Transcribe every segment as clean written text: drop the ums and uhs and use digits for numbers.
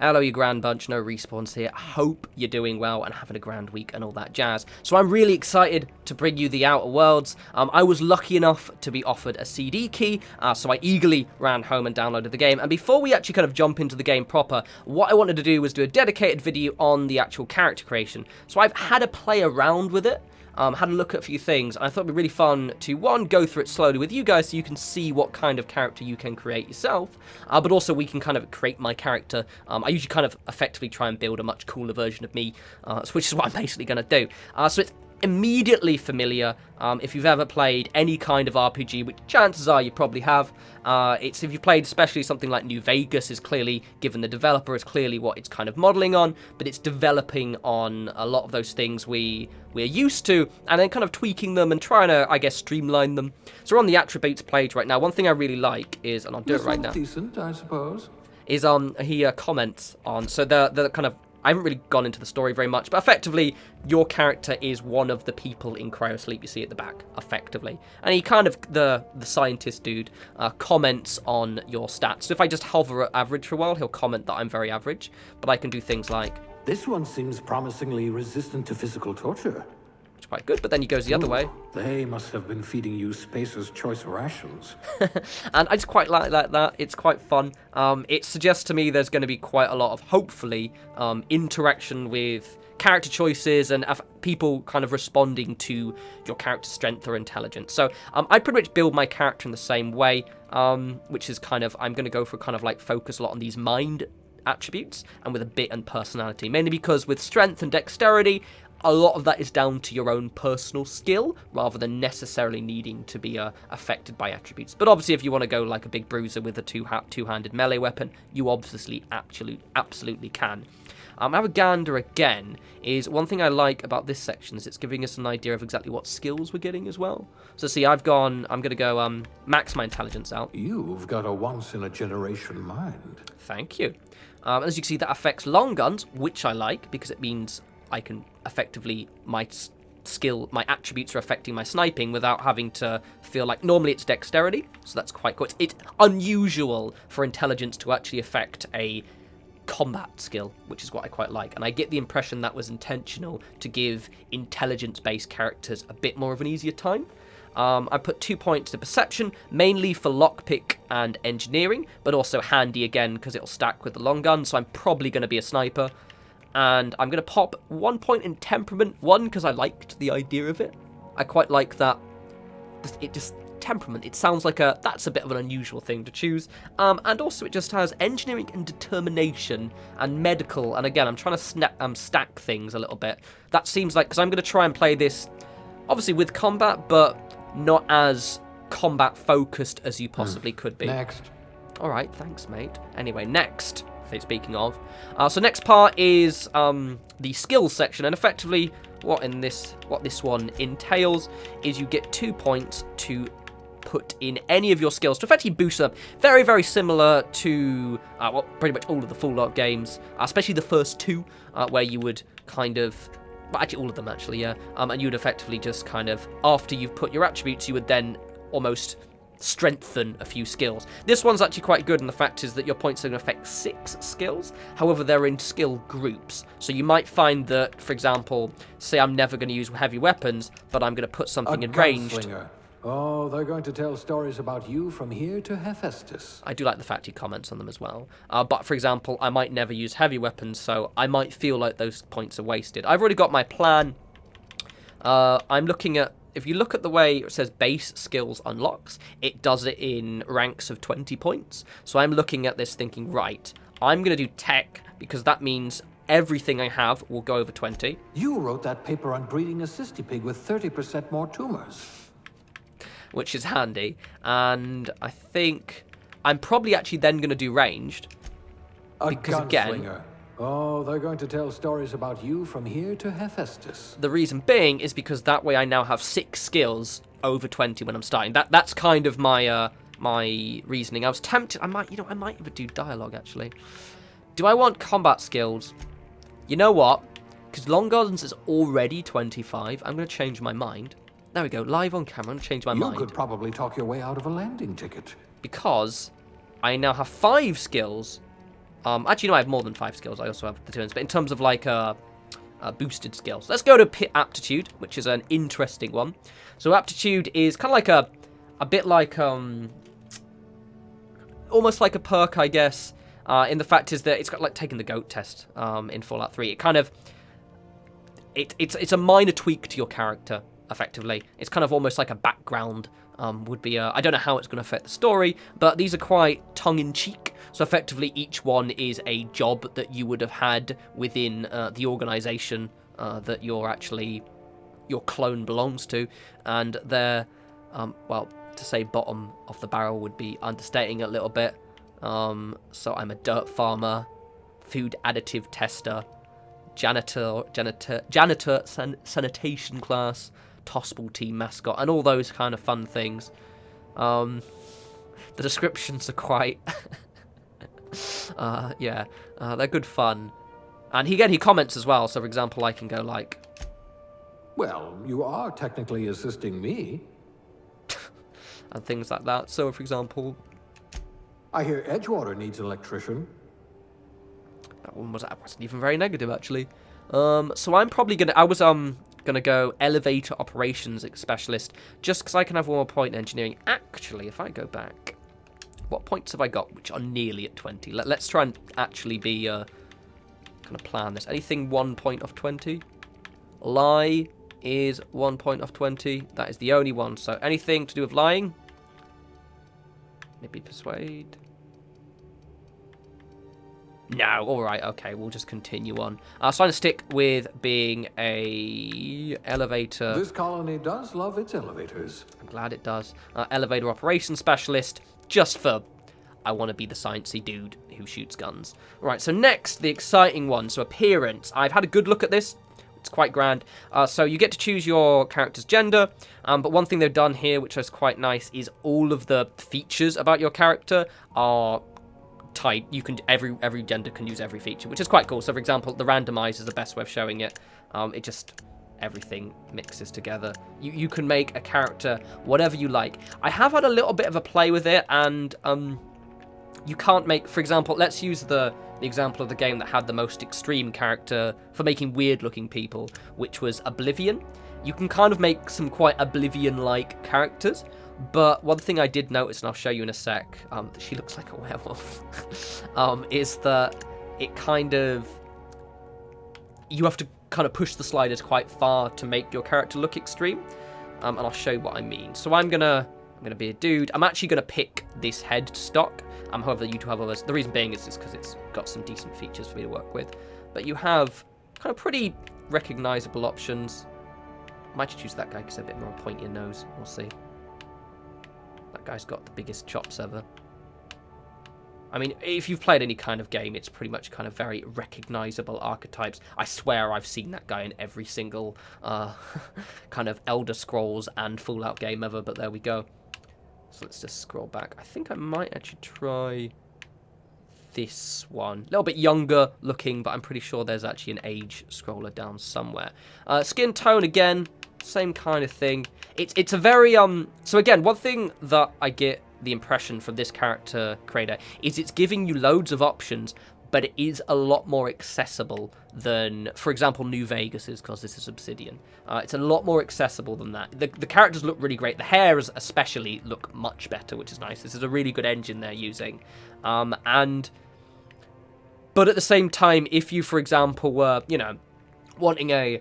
Hello, you grand bunch, no respawns here. Hope you're doing well and having a grand week and all that jazz. So I'm really excited to bring you the Outer Worlds. I was lucky enough to be offered a CD key, so I eagerly ran home and downloaded the game. And before we actually kind of jump into the game proper, what I wanted to do was do a dedicated video on the actual character creation. So I've had a play around with it. Had a look at a few things, and I thought it'd be really fun to, one, go through it slowly with you guys so you can see what kind of character you can create yourself, but also we can kind of create my character. I usually kind of effectively try and build a much cooler version of me, which is what I'm basically going to do. So it's immediately familiar. If you've ever played any kind of RPG, which chances are you probably have, if you've played especially something like New Vegas, is clearly, given the developer, is clearly what it's kind of modeling on, but it's developing on a lot of those things we're used to, and then kind of tweaking them and trying to, I guess, streamline them. So we're on the attributes page right now. One thing I really like is, and I'll do it right now, decent, I suppose, is he comments on, so the kind of, I haven't really gone into the story very much, but effectively, your character is one of the people in cryosleep you see at the back, effectively. And he kind of, the scientist dude, comments on your stats. So if I just hover at average for a while, he'll comment that I'm very average, but I can do things like, this one seems promisingly resistant to physical torture. which is quite good, but then he goes the other way. They must have been feeding you Spacer's choice rations. And I just quite like that. It's quite fun. It suggests to me there's going to be quite a lot of, hopefully, interaction with character choices and people kind of responding to your character's strength or intelligence. So I pretty much build my character in the same way, which is kind of, I'm going to go for kind of like focus a lot on these mind attributes and with a bit and personality, mainly because with strength and dexterity, a lot of that is down to your own personal skill rather than necessarily needing to be affected by attributes. But obviously, if you want to go like a big bruiser with a two-handed melee weapon, you obviously absolutely can. Have a gander again is one thing I like about this section is it's giving us an idea of exactly what skills we're getting as well. So see, I'm going to go max my intelligence out. You've got a once-in-a-generation mind. Thank you. As you can see, that affects long guns, which I like because it means I can effectively, my attributes are affecting my sniping without having to feel like, normally it's dexterity, so that's quite cool. It's unusual for intelligence to actually affect a combat skill, which is what I quite like, and I get the impression that was intentional to give intelligence-based characters a bit more of an easier time. I put 2 points to perception, mainly for lockpick and engineering, but also handy again because it'll stack with the long gun, so I'm probably going to be a sniper. And I'm going to pop 1 point in temperament, one because I liked the idea of it. I quite like that. Temperament, it sounds like that's a bit of an unusual thing to choose. And also it just has engineering and determination and medical. And again, I'm trying to stack things a little bit. That seems like, because I'm going to try and play this, obviously with combat, but not as combat focused as you possibly could be. Next. All right, thanks, mate. Anyway, next. Speaking of, so next part is the skills section, and effectively what this one entails is you get 2 points to put in any of your skills to effectively boost them. Very, very similar to pretty much all of the Fallout games, especially the first two, where you would kind of, well, actually all of them actually, yeah, and you would effectively just kind of, after you've put your attributes, you would then almost strengthen a few skills. This one's actually quite good, and the fact is that your points are going to affect 6 skills. However, they're in skill groups. So you might find that, for example, say I'm never going to use heavy weapons, but I'm going to put something in ranged. Gunslinger. Oh, they're going to tell stories about you from here to Hephaestus. I do like the fact he comments on them as well. But for example, I might never use heavy weapons, so I might feel like those points are wasted. I've already got my plan. I'm looking at, if you look at the way it says base skills unlocks, it does it in ranks of 20 points. So I'm looking at this thinking, right, I'm going to do tech because that means everything I have will go over 20. You wrote that paper on breeding a cystipig with 30% more tumors. Which is handy. And I think I'm probably actually then going to do ranged. Because again, oh, they're going to tell stories about you from here to Hephaestus. The reason being is because that way I now have 6 skills over 20 when I'm starting. That's kind of my my reasoning. I was tempted. I might even do dialogue actually. Do I want combat skills? You know what? Because long guns is already 25. I'm going to change my mind. There we go. Live on camera. I'm going to change my mind. You could probably talk your way out of a landing ticket. Because I now have 5 skills Actually, no, I have more than 5 skills. I also have the turns. But in terms of like boosted skills, let's go to Aptitude, which is an interesting one. So Aptitude is kind of like a bit like almost like a perk, I guess. In the fact is that it's got like taking the goat test in Fallout 3. It kind of it's a minor tweak to your character. Effectively, it's kind of almost like a background. Would be I don't know how it's going to affect the story, but these are quite tongue-in-cheek. So effectively, each one is a job that you would have had within the organization that your clone belongs to, and they're well, to say bottom of the barrel would be understating it a little bit. So I'm a dirt farmer, food additive tester, janitor, sanitation class, Tossball team mascot, and all those kind of fun things. The descriptions are quite, they're good fun. And he comments as well. So, for example, I can go like, Well, you are technically assisting me. and things like that. So, for example, I hear Edgewater needs an electrician. that wasn't even very negative actually. So I'm probably gonna go elevator operations specialist, just because I can have one more point in engineering. Actually, if I go back, what points have I got which are nearly at 20? Let's try and actually be kind of plan this. Anything 1 point off 20? Lie is 1 point off 20. That is the only one. So anything to do with lying? Maybe persuade. No, alright, okay, we'll just continue on. So I'm going to stick with being a elevator. This colony does love its elevators. I'm glad it does. Elevator operations specialist, just for I want to be the sciencey dude who shoots guns. Right, so next, the exciting one, so appearance. I've had a good look at this. It's quite grand. So you get to choose your character's gender, but one thing they've done here, which is quite nice, is all of the features about your character are tied. You can every gender can use every feature, which is quite cool. So, for example, the randomizer is the best way of showing it. It just everything mixes together. You can make a character whatever you like. I have had a little bit of a play with it, and you can't make, for example, let's use the example of the game that had the most extreme character for making weird-looking people, which was Oblivion. You can kind of make some quite Oblivion-like characters, but one thing I did notice, and I'll show you in a sec, that she looks like a werewolf, is that it kind of, you have to kind of push the sliders quite far to make your character look extreme, and I'll show you what I mean. So I'm gonna be a dude. I'm actually gonna pick this head stock. However, you do have others. The reason being is because it's got some decent features for me to work with. But you have kind of pretty recognizable options. I might choose that guy because a bit more pointy nose. We'll see. That guy's got the biggest chops ever. I mean, if you've played any kind of game, it's pretty much kind of very recognizable archetypes. I swear I've seen that guy in every single kind of Elder Scrolls and Fallout game ever, but there we go. So let's just scroll back. I think I might actually try this one. A little bit younger looking, but I'm pretty sure there's actually an age scroller down somewhere. Skin tone, again, same kind of thing. It's a very, so again, one thing that I get the impression from this character creator is it's giving you loads of options, but it is a lot more accessible than, for example, New Vegas is, because this is Obsidian. It's a lot more accessible than that. The characters look really great. The hairs especially look much better, which is nice. This is a really good engine they're using. But at the same time, if you, for example, were, wanting a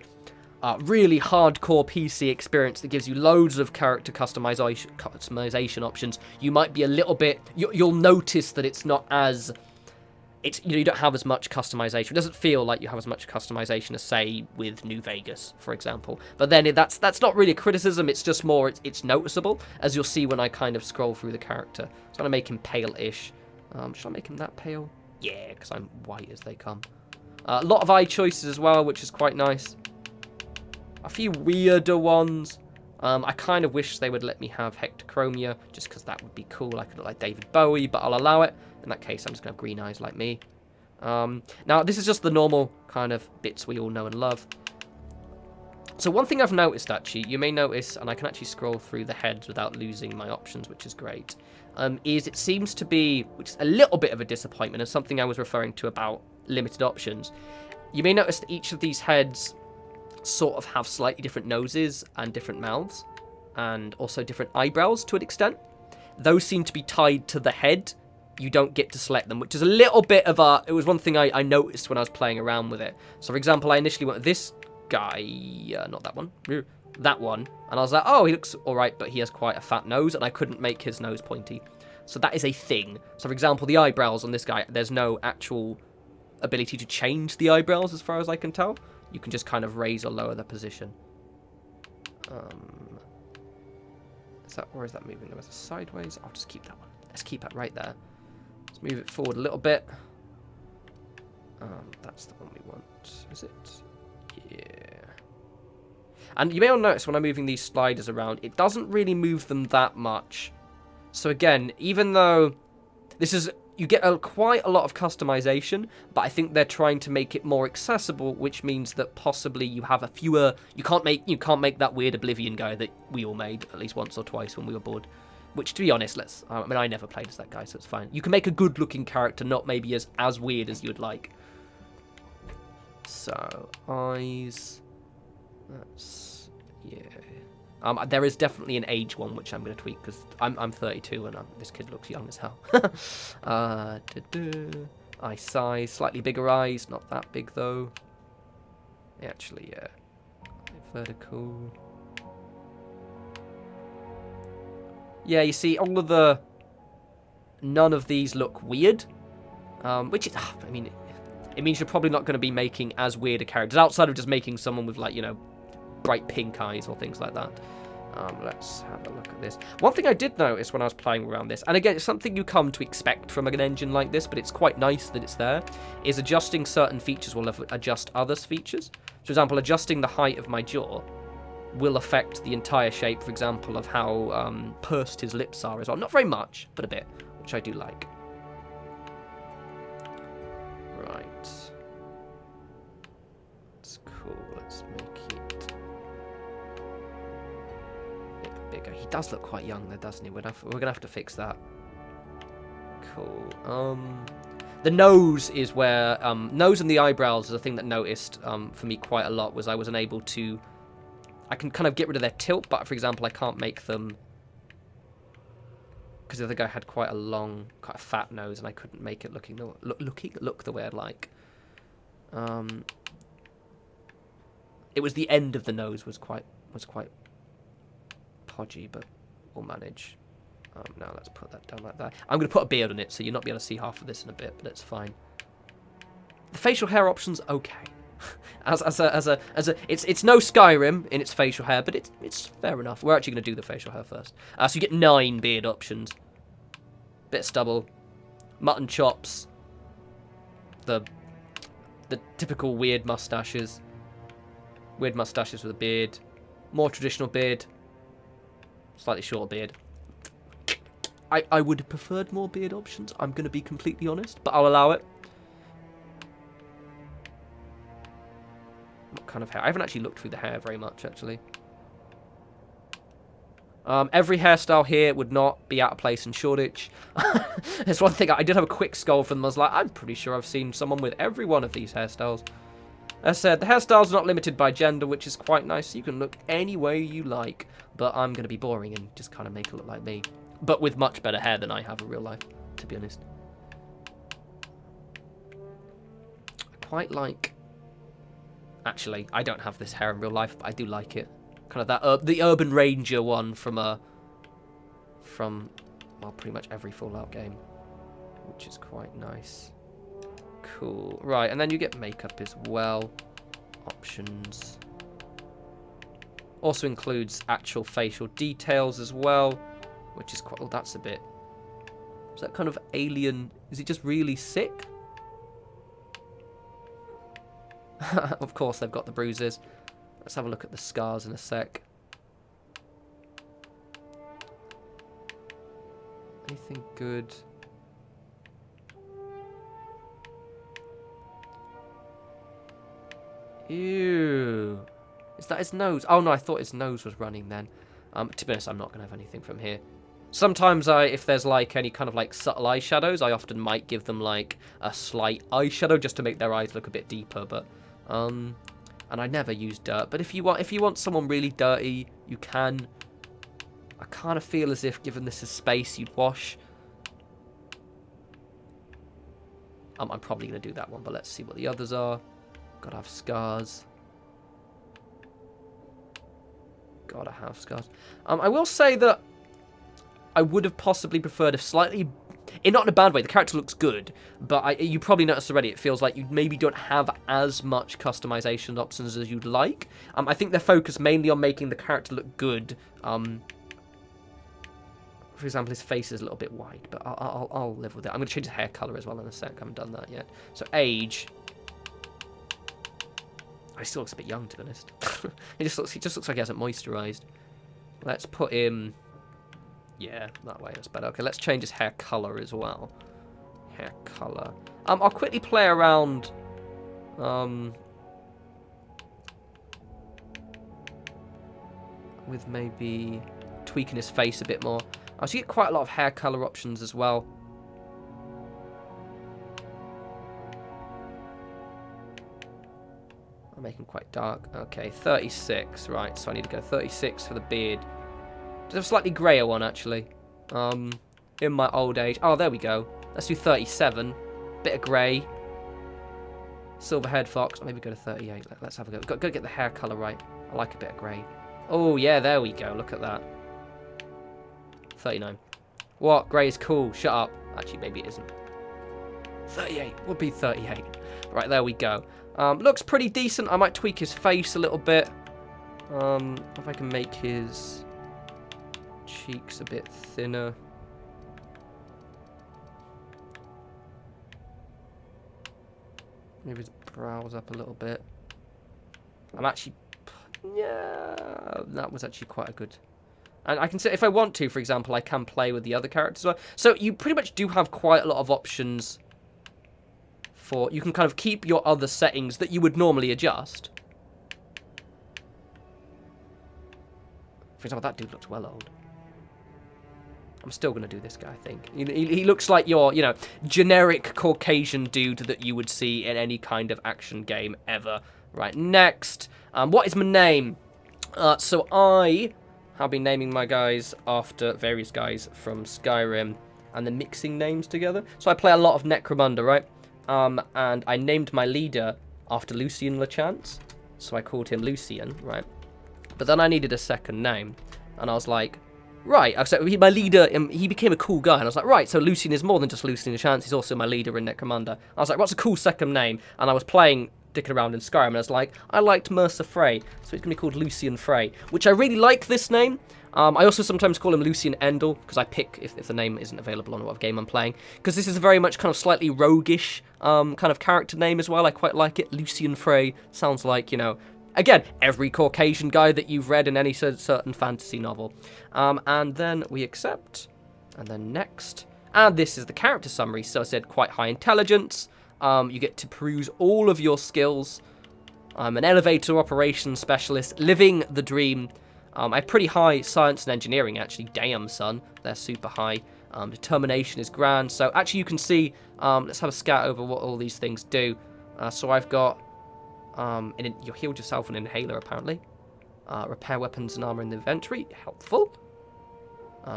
really hardcore PC experience that gives you loads of character customization options, you might be a little bit, you'll notice that it's not as, you don't have as much customization. It doesn't feel like you have as much customization as, say, with New Vegas, for example. But then that's not really a criticism, it's just more, it's noticeable, as you'll see when I kind of scroll through the character. So I'm going to make him pale-ish. Should I make him that pale? Yeah, because I'm white as they come. A lot of eye choices as well, which is quite nice. A few weirder ones. I kind of wish they would let me have hectochromia, just because that would be cool. I could look like David Bowie, but I'll allow it. In that case, I'm just going to have green eyes like me. Now, this is just the normal kind of bits we all know and love. So one thing I've noticed, actually, you may notice, and I can actually scroll through the heads without losing my options, which is great, is it seems to be, which is a little bit of a disappointment, and something I was referring to about limited options. You may notice that each of these heads sort of have slightly different noses and different mouths, and also different eyebrows to an extent. Those seem to be tied to the head. You don't get to select them, which is a little bit of a... It was one thing I noticed when I was playing around with it. So, for example, I initially went with this guy, not that one, that one, and I was like, oh, he looks alright, but he has quite a fat nose, and I couldn't make his nose pointy. So that is a thing. So, for example, the eyebrows on this guy, there's no actual ability to change the eyebrows as far as I can tell. You can just kind of raise or lower the position. Is that, or is that moving them as a sideways? I'll just keep that one. Let's keep that right there. Let's move it forward a little bit. That's the one we want. Is it? Yeah. And you may all notice when I'm moving these sliders around, it doesn't really move them that much. So again, even though this is... You get quite a lot of customization, but I think they're trying to make it more accessible, which means that possibly you have a fewer... You can't make that weird Oblivion guy that we all made at least once or twice when we were bored. Which, to be honest, I mean, I never played as that guy, so it's fine. You can make a good-looking character, not maybe as weird as you'd like. So, eyes... That's... Yeah... there is definitely an age one, which I'm going to tweak, because I'm 32, and this kid looks young as hell. Eye size, slightly bigger eyes, not that big, though. Actually, yeah. Vertical. Yeah, you see, none of these look weird. Which is, I mean, it means you're probably not going to be making as weird a character, outside of just making someone with, like, you know, bright pink eyes or things like that. Let's have a look at this. One thing I did notice when I was playing around this, and again, it's something you come to expect from an engine like this, but it's quite nice that it's there, is adjusting certain features will adjust other features. For example, adjusting the height of my jaw will affect the entire shape, for example, of how pursed his lips are as well. Not very much, but a bit, which I do like. Right. That's cool. Let's make it bigger. He does look quite young there, doesn't he? We're gonna have to fix that. Cool. The nose is where nose and the eyebrows is a thing that noticed for me quite a lot. Was I was unable to. I can kind of get rid of their tilt, but for example, I can't make them because the other guy had quite a fat nose, and I couldn't make it look the way I'd like. It was the end of the nose was quite podgy, but we'll manage. Now let's put that down like that. I'm going to put a beard on it, so you'll not be able to see half of this in a bit, but it's fine. The facial hair option's okay. It's no Skyrim in its facial hair, but it's fair enough. We're actually going to do the facial hair first. So you get 9 beard options. Bit of stubble, mutton chops, the typical weird mustaches with a beard, more traditional beard, slightly shorter beard. I would have preferred more beard options, I'm going to be completely honest, but I'll allow it. What kind of hair? I haven't actually looked through the hair very much, actually. Every hairstyle here would not be out of place in Shoreditch. There's one thing, I did have a quick scroll from them. I was like, I'm pretty sure I've seen someone with every one of these hairstyles. As I said, the hairstyles are not limited by gender, which is quite nice. So you can look any way you like. But I'm going to be boring and just kind of make it look like me. But with much better hair than I have in real life, to be honest. I quite like... Actually, I don't have this hair in real life, but I do like it. Kind of that the Urban Ranger one from well, pretty much every Fallout game, which is quite nice. Cool. Right, and then you get makeup as well. Options. Also includes actual facial details as well, which is quite... Oh, that's a bit... Is that kind of alien... Is he just really sick? Of course, they've got the bruises. Let's have a look at the scars in a sec. Anything good? Ew. Is that his nose? Oh no, I thought his nose was running then. To be honest, I'm not going to have anything from here. Sometimes if there's like any kind of like subtle eyeshadows, I often might give them like a slight eyeshadow just to make their eyes look a bit deeper. But and I never use dirt. But if you want someone really dirty, you can. I kind of feel as if, given this is space, you'd wash. I'm probably going to do that one, but let's see what the others are. Gotta have scars. Gotta have scars. I will say that I would have possibly preferred a slightly... not in a bad way, the character looks good, but you probably noticed already, it feels like you maybe don't have as much customization options as you'd like. I think they're focused mainly on making the character look good. For example, his face is a little bit wide, but I'll live with it. I'm going to change his hair color as well in a sec. I haven't done that yet. So age. He still looks a bit young, to be honest. He just looks like he hasn't moisturized. Let's put him. Yeah, that way. That's better. Okay, let's change his hair color as well. Hair color. I'll quickly play around. With maybe tweaking his face a bit more. I also get quite a lot of hair color options as well. I'll make him quite dark. Okay, 36. Right, so I need to go 36 for the beard. There's a slightly grayer one, actually. In my old age. Oh, there we go. Let's do 37. Bit of grey. Silver-haired fox. Maybe go to 38. Let's have a go. Got to get the hair color right. I like a bit of grey. Oh, yeah, there we go. Look at that. 39. What? Grey is cool. Shut up. Actually, maybe it isn't. 38. Would be 38. Right, there we go. Looks pretty decent. I might tweak his face a little bit. If I can make his cheeks a bit thinner. Maybe his brows up a little bit. I'm actually... Yeah, that was actually quite a good... And I can say, if I want to, for example, I can play with the other characters as well. So you pretty much do have quite a lot of options for... You can kind of keep your other settings that you would normally adjust. For example, that dude looks well old. I'm still going to do this guy, I think. He looks like your, generic Caucasian dude that you would see in any kind of action game ever. Right, next. What is my name? So I have been naming my guys after various guys from Skyrim and then mixing names together. So I play a lot of Necromunda, right? And I named my leader after Lucien LeChance. So I called him Lucien, right? But then I needed a second name. And I was like, right. So my leader, he became a cool guy. And I was like, right, so Lucien is more than just Lucien LeChance. He's also my leader in Necromunda. I was like, what's a cool second name? And I was dicking around in Skyrim, and I was like, I liked Mercer Frey, so he's going to be called Lucien Frey, which I really like this name. I also sometimes call him Lucien Endel, because I pick if the name isn't available on what game I'm playing, because this is a very much kind of slightly roguish kind of character name as well. I quite like it. Lucien Frey sounds like, again, every Caucasian guy that you've read in any certain fantasy novel. And then we accept, and then next. And this is the character summary, so I said quite high intelligence. You get to peruse all of your skills. I'm an elevator operations specialist, living the dream. I have pretty high science and engineering, actually. Damn, son. They're super high. Determination is grand. So, actually, you can see... let's have a scout over what all these things do. So, I've got... you healed yourself an inhaler, apparently. Repair weapons and armor in the inventory. Helpful.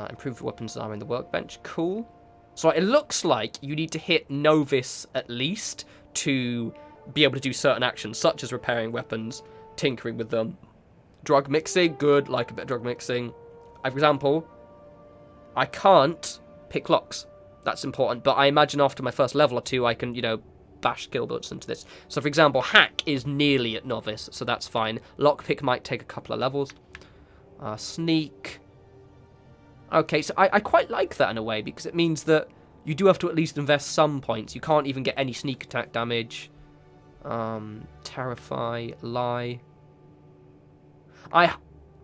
Improve weapons and armor in the workbench. Cool. So it looks like you need to hit Novice at least to be able to do certain actions, such as repairing weapons, tinkering with them. Drug mixing, good, like a bit of drug mixing. For example, I can't pick locks. That's important, but I imagine after my first level or two, I can, bash skill bullets into this. So for example, hack is nearly at Novice, so that's fine. Lockpick might take a couple of levels. Sneak... Okay, so I quite like that in a way, because it means that you do have to at least invest some points. You can't even get any sneak attack damage. Terrify, lie. I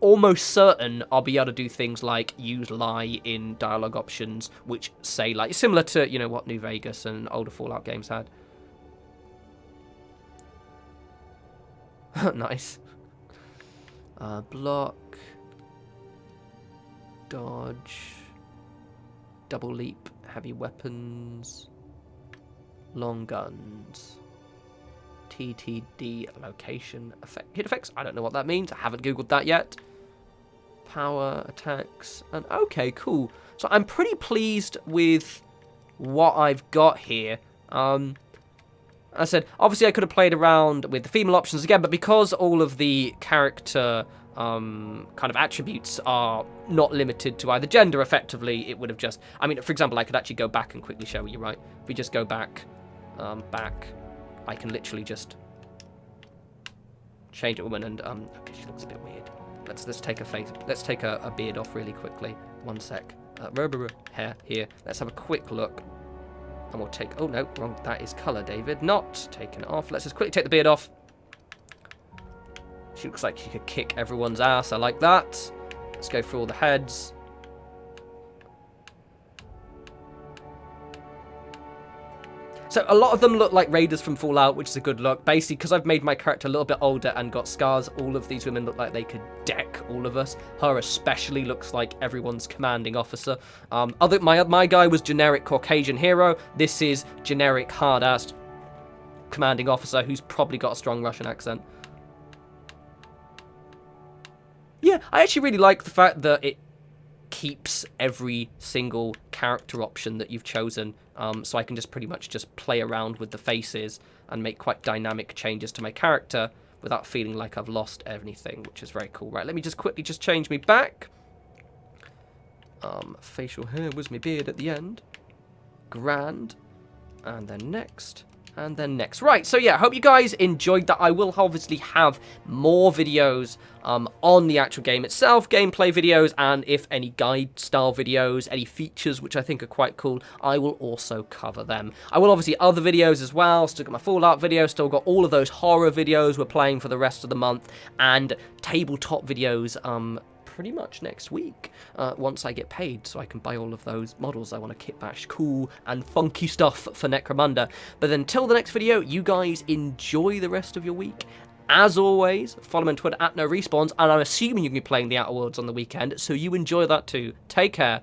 almost certain I'll be able to do things like use lie in dialogue options, which say, like, similar to, what New Vegas and older Fallout games had. Nice. Block. Dodge. Double leap. Heavy weapons. Long guns. TTD location effect. Hit effects? I don't know what that means. I haven't googled that yet. Power, attacks, and okay, cool. So I'm pretty pleased with what I've got here. I said, obviously I could have played around with the female options again, but because all of the character kind of attributes are not limited to either gender, effectively, it would have just... I mean, for example, I could actually go back and quickly show you, right? If we just go back, I can literally just change a woman and, okay, she looks a bit weird. Let's take a face, let's take a beard off really quickly. One sec. Hair here. Let's have a quick look. And we'll take... Oh, no, wrong. That is colour, David. Not taking it off. Let's just quickly take the beard off. She looks like she could kick everyone's ass. I like that. Let's go through all the heads. So a lot of them look like raiders from Fallout, which is a good look. Basically, because I've made my character a little bit older and got scars, all of these women look like they could deck all of us. Her especially looks like everyone's commanding officer. My guy was generic Caucasian hero. This is generic hard-assed commanding officer who's probably got a strong Russian accent. Yeah, I actually really like the fact that it keeps every single character option that you've chosen, so I can just pretty much just play around with the faces and make quite dynamic changes to my character without feeling like I've lost anything, which is very cool. Right, let me just quickly just change me back. Facial hair was my beard at the end. Grand. And then next. And then next. Right, so yeah, hope you guys enjoyed that. I will obviously have more videos on the actual game itself, gameplay videos, and if any guide-style videos, any features which I think are quite cool, I will also cover them. I will obviously other videos as well, still got my Fallout video, still got all of those horror videos we're playing for the rest of the month, and tabletop videos pretty much next week, once I get paid, so I can buy all of those models. I want to kit bash cool and funky stuff for Necromunda. But then till the next video, you guys enjoy the rest of your week. As always, follow me on Twitter at norespawns, and I'm assuming you're going to be playing the Outer Worlds on the weekend, so you enjoy that too. Take care.